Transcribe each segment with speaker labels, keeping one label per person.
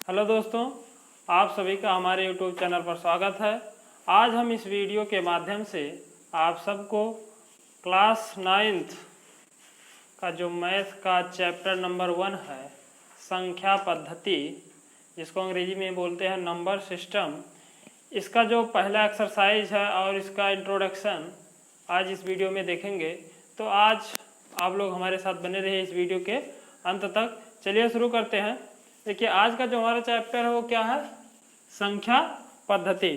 Speaker 1: Hello दोस्तों, आप सभी का हमारे YouTube चैनल पर स्वागत है। आज हम इस वीडियो के माध्यम से आप सबको क्लास 9th का जो मैथ का चैप्टर नंबर 1 है, संख्या पद्धति, जिसको अंग्रेजी में बोलते हैं नंबर सिस्टम, इसका जो पहला एक्सरसाइज है और इसका इंट्रोडक्शन आज इस वीडियो में देखेंगे। तो आज आप लोग हमारे साथ बने रहिए इस वीडियो के अंत तक। चलिए शुरू करते हैं। देखिए, आज का जो हमारा चैप्टर है वो क्या है? संख्या पद्धति।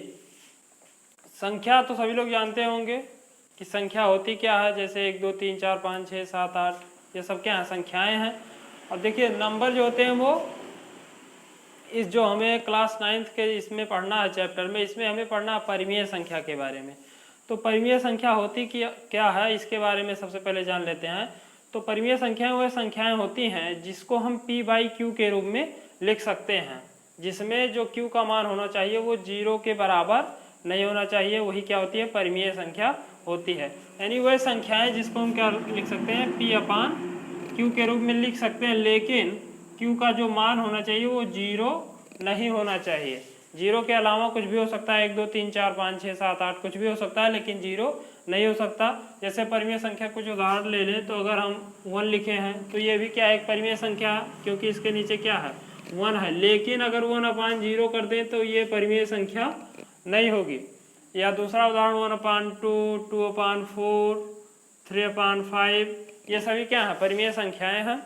Speaker 1: संख्या तो सभी लोग जानते होंगे कि संख्या होती क्या है। जैसे 1 2 3 4 5 6 7 8, ये सब क्या है? संख्याएं हैं। अब देखिए, नंबर जो होते हैं वो इस जो हमें क्लास 9th के इसमें पढ़ना है चैप्टर में, इसमें हमें पढ़ना है परिमेय संख्या के बारे में। तो परिमेय संख्या होती क्या है, इसके बारे में सबसे पहले जान लेते हैं। तो परिमेय संख्याएं वह संख्याएं होती हैं जिसको हम p/q के रूप में लिख सकते हैं, जिसमें जो q का मान होना चाहिए वो 0 के बराबर नहीं होना चाहिए। वही क्या होती है? परिमेय संख्या होती है। यानी वह संख्याएं जिसको हम क्या लिख सकते हैं? p/q के रूप में लिख सकते हैं, लेकिन q का जो मान होना चाहिए वो 0 नहीं होना चाहिए। 0 के अलावा कुछ भी हो सकता है, 1 2 3 4 5 6 7 8 कुछ भी हो सकता है, लेकिन 0 नहीं हो सकता। जैसे परिमेय संख्या कुछ उदाहरण ले लें, तो अगर हम 1 लिखे हैं तो ये भी क्या है? एक परिमेय संख्या है, क्योंकि इसके नीचे क्या है? 1 है। लेकिन अगर 1/0 कर दें तो ये परिमेय संख्या नहीं होगी। या दूसरा उदाहरण 1/2, 2/4, 3/5, ये सभी क्या है? परिमेय संख्याएं हैं।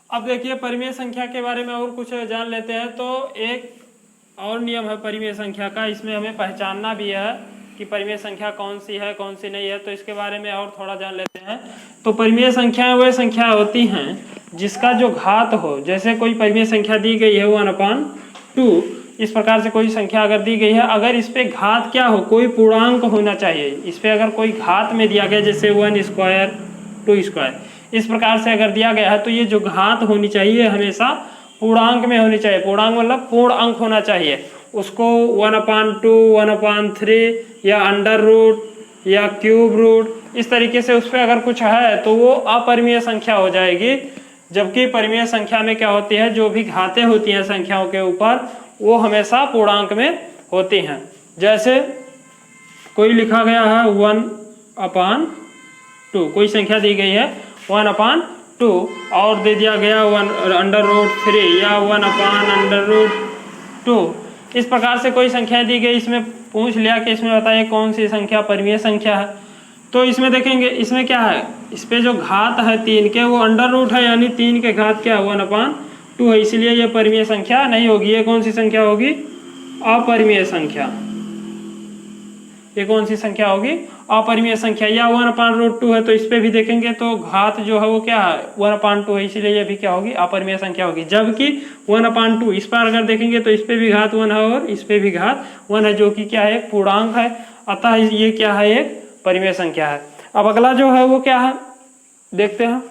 Speaker 1: अब देखिए, परिमेय संख्या के बारे में और कुछ जान लेते हैं। तो एक और नियम है परिमेय संख्या का, इसमें हमें पहचानना भी है कि परिमेय संख्या कौन सी है कौन सी नहीं है। तो इसके बारे में और थोड़ा जान लेते हैं। तो परिमेय संख्याएं वह संख्या होती हैं जिसका जो घात हो, जैसे कोई परिमेय संख्या दी गई है 1/2, इस प्रकार से कोई संख्या अगर दी गई है, अगर इस पे घात क्या हो, कोई पूर्णांक होना चाहिए। इस पे अगर कोई घात में दिया गया, जैसे 1² 2², इस प्रकार से अगर दिया गया है, तो ये जो घात होनी चाहिए हमेशा पूर्णांक में होनी चाहिए। पूर्णांक मतलब पूर्ण अंक होना चाहिए। उसको 1/2, 1/3 या अंडर रूट या क्यूब रूट, इस तरीके से उस पर अगर कुछ है तो वो अपरिमेय संख्या हो जाएगी। जबकि परिमेय संख्या में क्या होती है? जो भी घातें होती हैं संख्याओं के ऊपर, वो हमेशा पूर्णांक में होती हैं। जैसे कोई लिखा गया है 1/2, कोई संख्या दी गई है 1/2 और दे दिया गया 1/3 या 1/2। इस प्रकार से कोई संख्या दी गई, इसमें पूछ लिया कि इसमें बताइए कौन सी संख्या परिमेय संख्या है। तो इसमें देखेंगे, इसमें क्या है? इस पे जो घात है 3 के, वो अंडर रूट है, यानी 3 के घात क्या है? 1/2 है, इसलिए ये परिमेय संख्या नहीं होगी। ये कौन सी संख्या होगी? अपरिमेय संख्या। ये कौन सी संख्या होगी? अपरिमेय संख्या। या 1/2 है, तो इस पे भी देखेंगे तो घात जो है वो क्या है? 1/2 है, इसीलिए ये भी क्या होगी? अपरिमेय संख्या होगी। जबकि 1/2 इस पर अगर देखेंगे तो इस पे भी घात 1 है और इस पे भी घात 1 है, जो कि क्या है? एक पूर्णांक है। अतः ये क्या है? एक परिमेय संख्या है। अब अगला जो है वो क्या है, देखते हैं।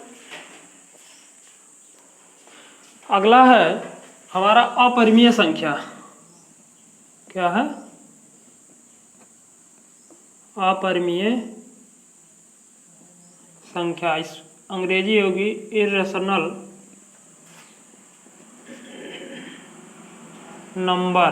Speaker 1: अगला है हमारा अपरिमेय संख्या। क्या है? अपरिमेय संख्या। इस अंग्रेजी होगी इर्रेशनल नंबर।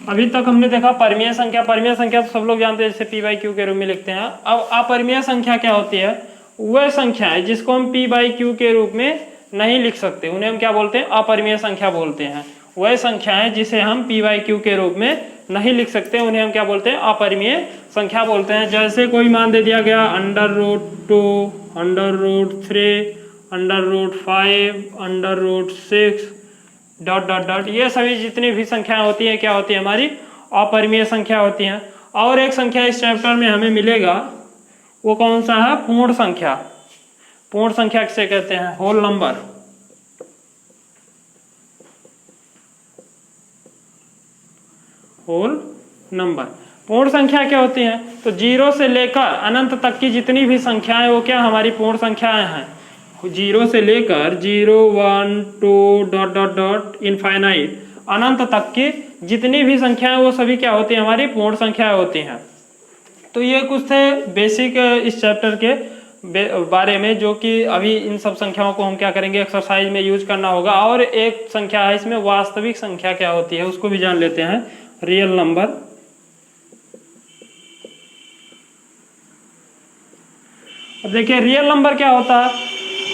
Speaker 1: अभी तक हमने देखा परिमेय संख्या। परिमेय संख्या तो सब लोग जानते हैं, जैसे p/q के रूप में लिखते हैं। अब अपरिमेय संख्या क्या होती है? वह संख्या है जिसको हम p/q के रूप में नहीं लिख सकते, उन्हें हम क्या बोलते हैं? अपरिमेय संख्या बोलते हैं। वह संख्याएं जिसे हम p/q के रूप में नहीं लिख सकते, उन्हें हम क्या बोलते हैं? अपरिमेय संख्या बोलते हैं। जैसे कोई मान दे दिया गया √2, √3, √5, √6 ... ये सभी जितनी भी संख्याएं होती हैं क्या होती है? हमारी अपरिमेय संख्या होती हैं। और एक संख्या इस चैप्टर में हमें मिलेगा, वो कौन सा है? पूर्ण संख्या। पूर्ण संख्या किसे कहते हैं? Whole number. Whole number. पूर्ण संख्या क्या होती है? तो 0 से लेकर अनंत तक की जितनी भी संख्याएं, वो क्या हमारी पूर्ण संख्याएं हैं। 0 से लेकर 0 1 2 ... इनफाइनाइट, अनंत तक की जितनी भी संख्याएं, वो सभी क्या होती है? हमारी पूर्ण संख्याएं होती हैं। तो ये कुछ थे बेसिक इस चैप्टर के बारे में, जो कि अभी इन सब संख्याओं को हम क्या करेंगे एक्सरसाइज में यूज करना होगा। और एक संख्या है इसमें वास्तविक संख्या क्या होती है उसको भी जान लेते हैं, रियल नंबर। अब देखिए रियल नंबर क्या होता है।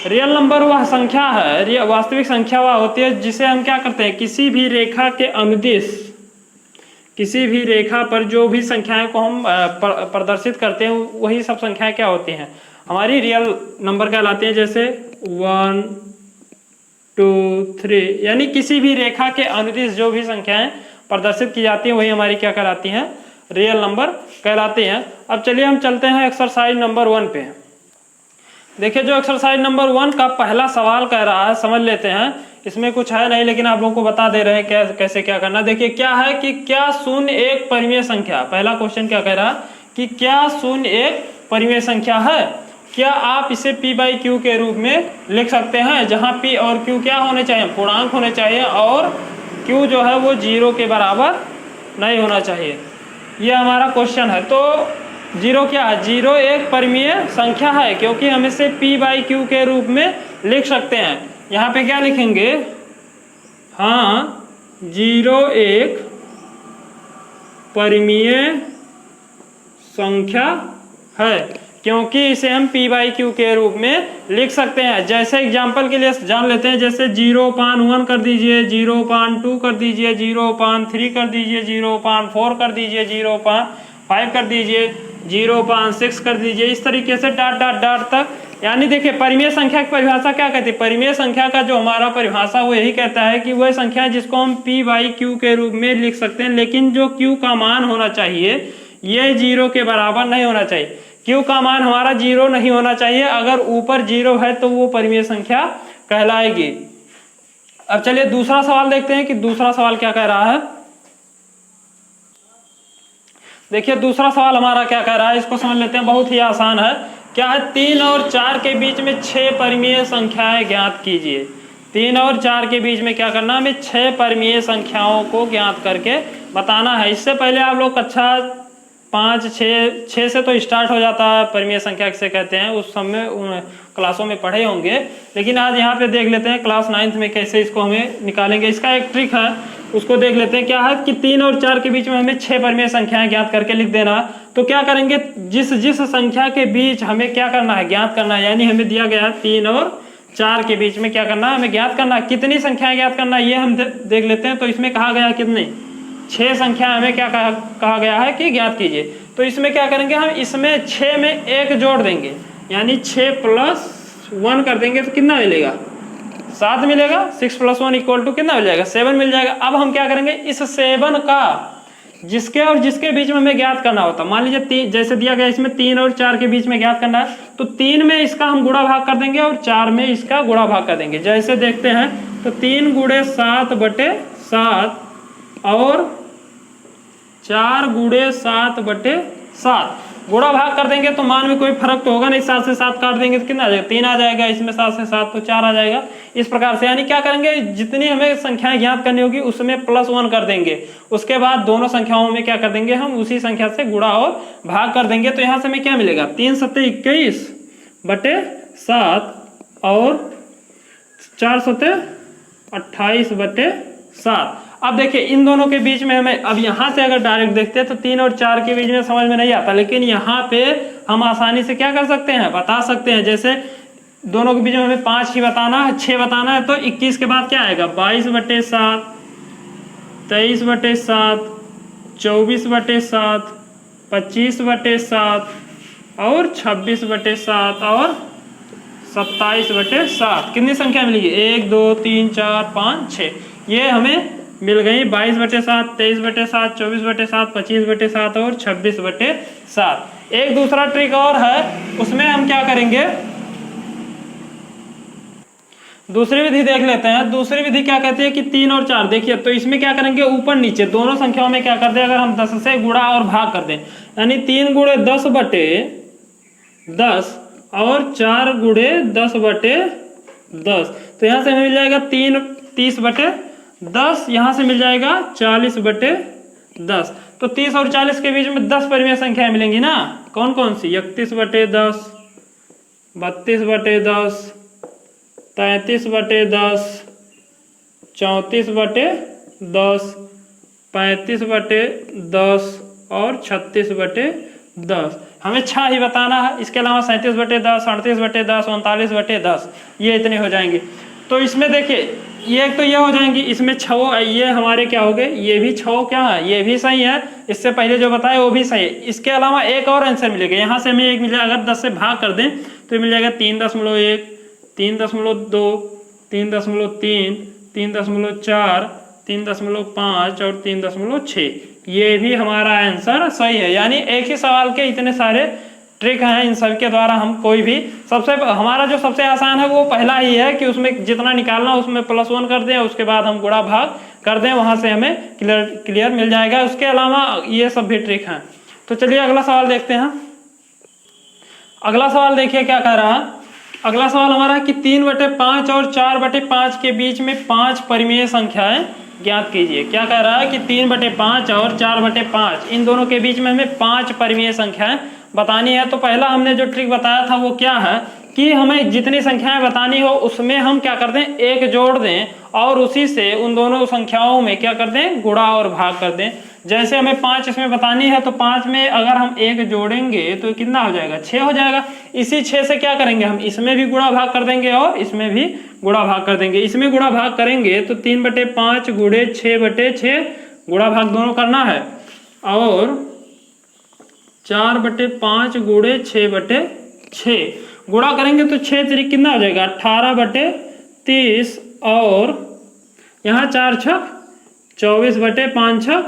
Speaker 1: रियल नंबर वह संख्या है, वास्तविक संख्या वह होती है जिसे हम क्या करते हैं, किसी भी रेखा के अनुदिश, किसी भी रेखा पर जो भी संख्याएं को हम प्रदर्शित करते हैं वही सब संख्याएं क्या होती हैं, हमारी रियल नंबर कहलाती हैं। जैसे 1 2 3, यानी किसी भी रेखा के अनुदिश जो भी संख्याएं प्रदर्शित की जाती हैं वही हमारी क्या कहलाती हैं, रियल नंबर कहलाती हैं। अब चलिए हम चलते हैं एक्सरसाइज नंबर 1 पे। देखिए जो एक्सरसाइज नंबर 1 का पहला सवाल कह रहा है, समझ लेते हैं। इसमें कुछ है नहीं लेकिन आप लोगों को बता दे रहे हैं कैसे क्या करना। देखिए क्या है कि क्या शून्य एक परिमेय संख्या, पहला क्वेश्चन क्या कह रहा है कि क्या शून्य एक परिमेय संख्या है। क्या आप इसे p/q के रूप में लिख सकते हैं, जहां p और q क्या होने चाहिए, पूर्णांक होने चाहिए, और q जो है वो 0 के बराबर नहीं होना चाहिए। ये हमारा क्वेश्चन है। तो 0 क्या है, 0 एक परिमेय संख्या है, क्योंकि हम इसे p/q के रूप में लिख सकते हैं। यहाँ पे क्या लिखेंगे, हाँ 0 एक परिमेय संख्या है, क्योंकि इसे हम p/q के रूप में लिख सकते हैं। जैसे एग्जांपल के लिए जान लेते हैं, जैसे 0.1 कर दीजिए, 0.2 कर दीजिए, 0.3 कर दीजिए, 0.4 कर दीजिए, 0.5 कर दीजिए, 0.6 कर दीजिए, इस तरीके से डॉट डॉट डॉट तक। यानी देखिए परिमेय संख्या की परिभाषा क्या कहती है, परिमेय संख्या का जो हमारा परिभाषा वो यही कहता है कि वह संख्या जिसको हम p/q के रूप में लिख सकते हैं, लेकिन जो q का मान होना चाहिए ये 0 के बराबर नहीं होना चाहिए। q का मान हमारा 0 नहीं होना चाहिए, अगर ऊपर 0 है तो वो परिमेय संख्या कहलाएगी। अब चलिए दूसरा सवाल देखते हैं कि दूसरा सवाल क्या कह रहा है। देखिए दूसरा सवाल हमारा क्या कह रहा है, इसको समझ लेते हैं, बहुत ही आसान है। क्या है, 3 और 4 के बीच में 6 परिमेय संख्याएं ज्ञात कीजिए। 3 और 4 के बीच में क्या करना, हमें 6 परिमेय संख्याओं को ज्ञात करके बताना है। इससे पहले आप लोग कक्षा 5 6 से तो स्टार्ट हो जाता है परिमेय संख्या किसे कहते हैं, उस समय उन क्लासों में पढ़े होंगे, लेकिन आज यहाँ पे देख लेते हैं क्लास 9th में कैसे इसको हमें निकालेंगे। इसका एक ट्रिक है, उसको देख लेते हैं। क्या है कि 3 और 4 के बीच में हमें 6 परिमेय संख्याएं ज्ञात करके लिख देना। तो क्या करेंगे, जिस संख्या के बीच हमें क्या करना है, ज्ञात करना है, यानी हमें दिया गया है 3 और 4 के बीच में क्या करना है, हमें ज्ञात करना है। कितनी संख्याएं ज्ञात करना है ये हम देख लेते हैं। तो इसमें कहा गया कितनी, 6 संख्या हमें क्या कहा गया है कि ज्ञात कीजिए। तो इसमें क्या करेंगे, हम इसमें 6 में 1 जोड़ देंगे, यानी 6 + 1 कर देंगे तो कितना मिलेगा, 7 मिलेगा। 6 + 1 = कितना मिल जाएगा, 7 मिल जाएगा। अब हम क्या करेंगे, इस 7 का जिसके और जिसके बीच में हमें ज्ञात करना होता, मान लीजिए जैसे दिया गया इसमें 3 और 4 के बीच में ज्ञात करना है, तो 3 में इसका हम गुणा भाग कर देंगे और 4 में इसका गुणा भाग कर देंगे। जैसे देखते हैं तो 3 × 7/7 और 4 × 7/7 गुणा भाग कर देंगे तो मान में कोई फर्क तो होगा नहीं। 7 से 7 काट देंगे तो कितना आ जाएगा, 3 आ जाएगा। इसमें 7 से 7 तो 4 आ जाएगा। इस प्रकार से यानी क्या करेंगे, जितनी हमें संख्याएं ज्ञात करनी होगी उसमें +1 कर देंगे। उसके बाद दोनों संख्याओं में क्या कर देंगे, हम उसी संख्या से गुणा और भाग कर देंगे। तो यहाँ से हमें क्या मिलेगा, 3 × 7 = 21/7 और 4 × 7 = 28/7। अब देखिए इन दोनों के बीच में हमें, अब यहाँ से अगर डायरेक्ट देखते हैं तो 3 और 4 के बीच में समझ में नहीं आता, लेकिन यहाँ पे हम आसानी से क्या कर सकते हैं, बता सकते हैं। जैसे दोनों के बीच में हमें 5 ही बताना है, 6 बताना है, तो 21 के बाद क्या आएगा, 22/7, 23/7, 24/7, 25/7 और 26/7 और 27/7। कितनी संख्या मिलेगी, 1 2 3 4 5 6, ये हमें मिल गई। 22/7, 23/7, 24/7, 25/7 और 26/7। एक दूसरा ट्रिक और है, उसमें हम क्या करेंगे, दूसरी विधि देख लेते हैं। दूसरी विधि क्या कहती है कि 3 और 4, देखिए तो इसमें क्या करेंगे, ऊपर नीचे दोनों संख्याओं में क्या कर दें, अगर हम 10 से गुणा और भाग कर दें, यानी 3 × 10/10 और 4 × 10/10, तो यहाँ से हमें मिल जाएगा 3 30/10, यहाँ से मिल जाएगा 40/10। तो 30 और 40 के बीच में 10 परिमेय संख्याएं मिलेंगी ना, कौन कौन सी, 31/10, 32/10, 33/10, 34/10, 35/10 और 36/10। हमें 6 ही बताना है। इसके अलावा 37/10, 38/10, 39/10 ये इतने हो जाएंगे। तो इसमें देखिए ये एक तो ये हो जाएंगी, इसमें 6 ये हमारे क्या हो गए, ये भी 6 क्या है, ये भी सही है, इससे पहले जो बताए वो भी सही है। इसके अलावा एक और आंसर मिलेगा, यहाँ से हमें एक मिलेगा, अगर 10 से भाग कर दें तो मिल जाएगा 3.1, 3.2, 3.3, 3.4, 3.5 और 3.6। ये भी हमारा आंसर सही है। यानी एक ही सवाल के इतने सारे ट्रिक हैं, इन सब के द्वारा हम कोई भी हमारा जो सबसे आसान है वो पहला ही है कि उसमें जितना निकालना उसमें +1 कर दें, उसके बाद हम गुणा भाग कर दें, वहां से हमें क्लियर मिल जाएगा। उसके अलावा ये सब भी ट्रिक हैं। तो चलिए अगला सवाल देखते हैं। अगला सवाल देखिए क्या कह रहा है। अगला सवाल हमारा है कि 3/5 और 4/5 के बीच में 5 परिमेय संख्याएं ज्ञात कीजिए। क्या कह रहा है कि 3/5 और 4/5 इन दोनों के बीच में हमें 5 परिमेय संख्याएं बतानी है। तो पहला हमने जो ट्रिक बताया था वो क्या है कि हमें जितनी संख्याएं बतानी हो उसमें हम क्या कर दें, 1 जोड़ दें और उसी से उन दोनों संख्याओं में क्या कर दें, गुणा और भाग कर दें। जैसे हमें 5 इसमें बतानी है तो 5 में अगर हम 1 जोड़ेंगे तो कितना हो जाएगा, 6 हो जाएगा। इसी 6 से क्या करेंगे, हम इसमें भी गुणा भाग कर देंगे और इसमें भी गुणा भाग कर देंगे। इसमें गुणा भाग करेंगे तो 3/5 गुणे 6/6 गुणा भाग दोनों करना है, और 4/5 गुणे 6/6 गुणा करेंगे तो 6 3 कितना हो जाएगा, 18/30 और यहाँ 4 छक 24/5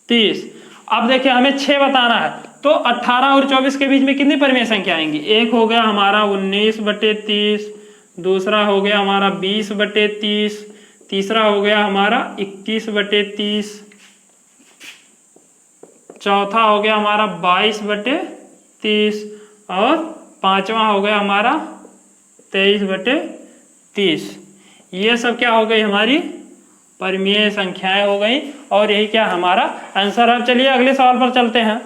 Speaker 1: 30। अब देखिए हमें 6 बताना है तो 18 और 24 के बीच में कितनी परिमेय संख्या आएंगी। एक हो गया हमारा 19/30, दूसरा हो गया हमारा 20/30, तीसरा हो गया हमारा 21/30, चौथा हो गया हमारा 22/30 और पांचवा हो गया हमारा 23/30। ये सब क्या हो गई, हमारी परिमेय संख्याएं हो गई और यही क्या हमारा आंसर है। चलिए अगले सवाल पर चलते हैं।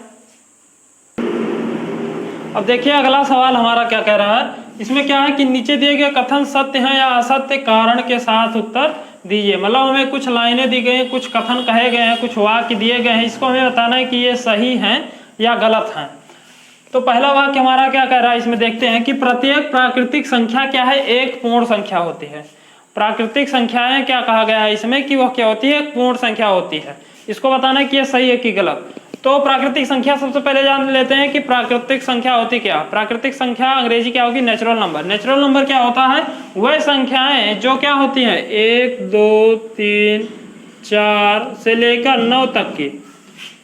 Speaker 1: अब देखिए अगला सवाल हमारा क्या कह रहा है। इसमें क्या है कि नीचे दिए गए कथन सत्य हैं या असत्य, कारण के साथ उत्तर दीजिए। मतलब हमें कुछ लाइनें दी गई हैं, कुछ कथन कहे गए हैं, कुछ वाक्य दिए गए हैं, इसको हमें बताना है कि ये सही हैं या गलत हैं। तो पहला वाक्य हमारा क्या कह रहा है, इसमें देखते हैं कि प्रत्येक प्राकृतिक संख्या क्या है, एक पूर्ण संख्या होती है। प्राकृतिक संख्याएं क्या कहा गया है इसमें कि वह क्या होती है, एक पूर्ण संख्या होती है। इसको बताना है कि ये सही है कि गलत। तो प्राकृतिक संख्या सबसे पहले जान लेते हैं कि प्राकृतिक संख्या होती क्या। प्राकृतिक संख्या अंग्रेजी क्या होगी, नेचुरल नंबर। नेचुरल नंबर क्या होता है, वह संख्याएं जो क्या होती हैं 1 2 3 4 से लेकर 9 तक की,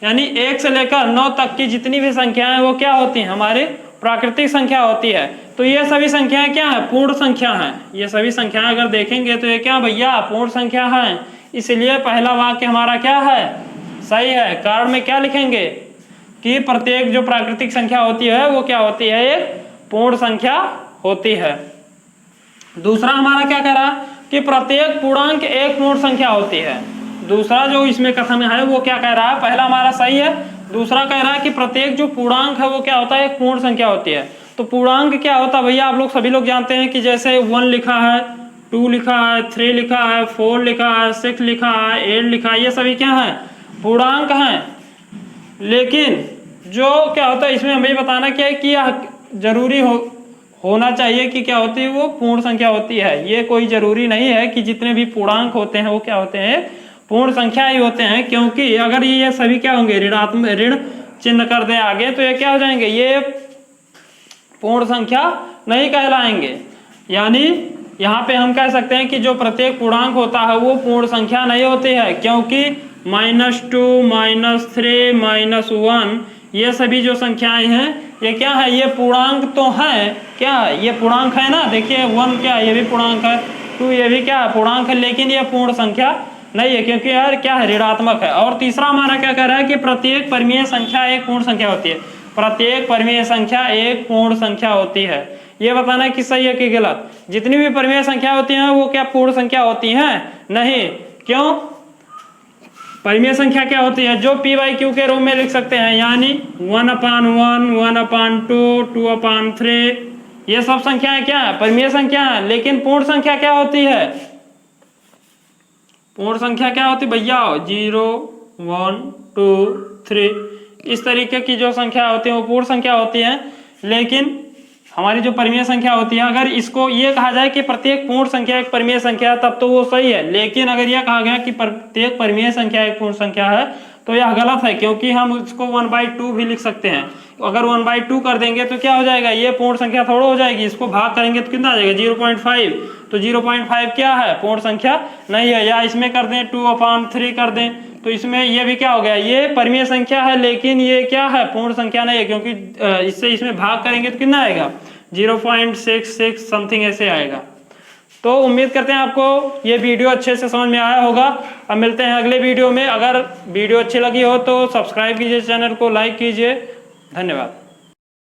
Speaker 1: यानी 1 से लेकर 9 तक की जितनी भी संख्याएं वो क्या होती हैं, हमारे प्राकृतिक संख्या होती है। तो ये सभी संख्याएं क्या है, पूर्ण संख्या हैं। ये सभी संख्याएं अगर देखेंगे तो ये क्या भैया पूर्ण संख्या हैं। इसलिए पहला वाक्य हमारा क्या है, सही है। कारण में क्या लिखेंगे कि प्रत्येक जो प्राकृतिक संख्या होती है वो क्या होती है, एक पूर्ण संख्या होती है। दूसरा हमारा क्या कह रहा है कि प्रत्येक पूर्णांक एक पूर्ण संख्या होती है। दूसरा जो इसमें कथन है वो क्या कह रहा है, पहला हमारा सही है, दूसरा कह रहा है कि प्रत्येक जो पूर्णांक है वो क्या होता है, एक पूर्ण संख्या होती है। तो पूर्णांक क्या होता है भैया, आप लोग सभी लोग जानते हैं कि जैसे 1 लिखा है, 2 लिखा है, 3 लिखा है, 4 लिखा है, 6 लिखा है, 8 लिखा है, ये सभी क्या है, पूर्णांक हैं। लेकिन जो क्या होता है इसमें हमें बताना क्या है कि यह जरूरी होना चाहिए कि क्या होती है, वो पूर्ण संख्या होती है। ये कोई जरूरी नहीं है कि जितने भी पूर्णांक होते हैं वो क्या होते हैं, पूर्ण संख्या ही होते हैं। क्योंकि अगर ये सभी क्या होंगे, ऋणात्मक ऋण चिन्ह कर दें आगे तो ये क्या हो जाएंगे, ये पूर्ण संख्या नहीं कहलाएंगे। यानी यहाँ पे हम कह सकते हैं कि जो प्रत्येक पूर्णांक होता है वो पूर्ण संख्या नहीं होती है, क्योंकि -2 -3 -1 ये सभी जो संख्याएं हैं ये क्या है, ये पूर्णांक तो हैं। क्या ये पूर्णांक है ना, देखिए 1 क्या ये भी पूर्णांक है, 2 ये भी क्या है पूर्णांक है, लेकिन ये पूर्ण संख्या नहीं है क्योंकि यार क्या है, ऋणात्मक है। और तीसरा हमारा क्या कह रहा है कि प्रत्येक परिमेय संख्या एक पूर्ण संख्या होती है। प्रत्येक परिमेय संख्या एक पूर्ण संख्या होती है। ये बताना है कि सही है कि गलत। जितनी भी परिमेय संख्या होती हैं वो क्या पूर्ण संख्या होती हैं, नहीं। क्यों, परिमेय संख्या क्या होती है, जो p/q के रूप में लिख सकते हैं, यानी 1/1, 1/2, 2/3, ये सब संख्याएं क्या है, परिमेय संख्या है। लेकिन पूर्ण संख्या क्या होती है, पूर्ण संख्या क्या होती है भैया, 0 1 2 3 इस तरीके की जो संख्या होती है वो पूर्ण संख्या होती है। लेकिन हमारी जो परिमेय संख्या होती है, अगर इसको ये कहा जाए कि प्रत्येक पूर्ण संख्या एक परिमेय संख्या है तब तो वो सही है। लेकिन अगर यह कहा गया कि प्रत्येक परिमेय संख्या एक पूर्ण संख्या है तो यह गलत है, क्योंकि हम इसको 1/2 भी लिख सकते हैं। अगर 1/2 कर देंगे तो क्या हो जाएगा, ये पूर्ण संख्या थोड़ा हो जाएगी। इसको भाग करेंगे तो कितना आ जाएगा 0.5, तो 0.5 क्या है, पूर्ण संख्या नहीं है। या इसमें कर दें 2/3 कर दें तो इसमें ये भी क्या हो गया, ये परिमेय संख्या है लेकिन ये क्या है, पूर्ण संख्या नहीं है, क्योंकि इससे इसमें भाग करेंगे तो कितना आएगा 0.66 समथिंग ऐसे आएगा। तो उम्मीद करते हैं आपको ये वीडियो अच्छे से समझ में आया होगा। अब मिलते हैं अगले वीडियो में। अगर वीडियो अच्छी लगी हो तो सब्सक्राइब कीजिए, चैनल को लाइक कीजिए। धन्यवाद।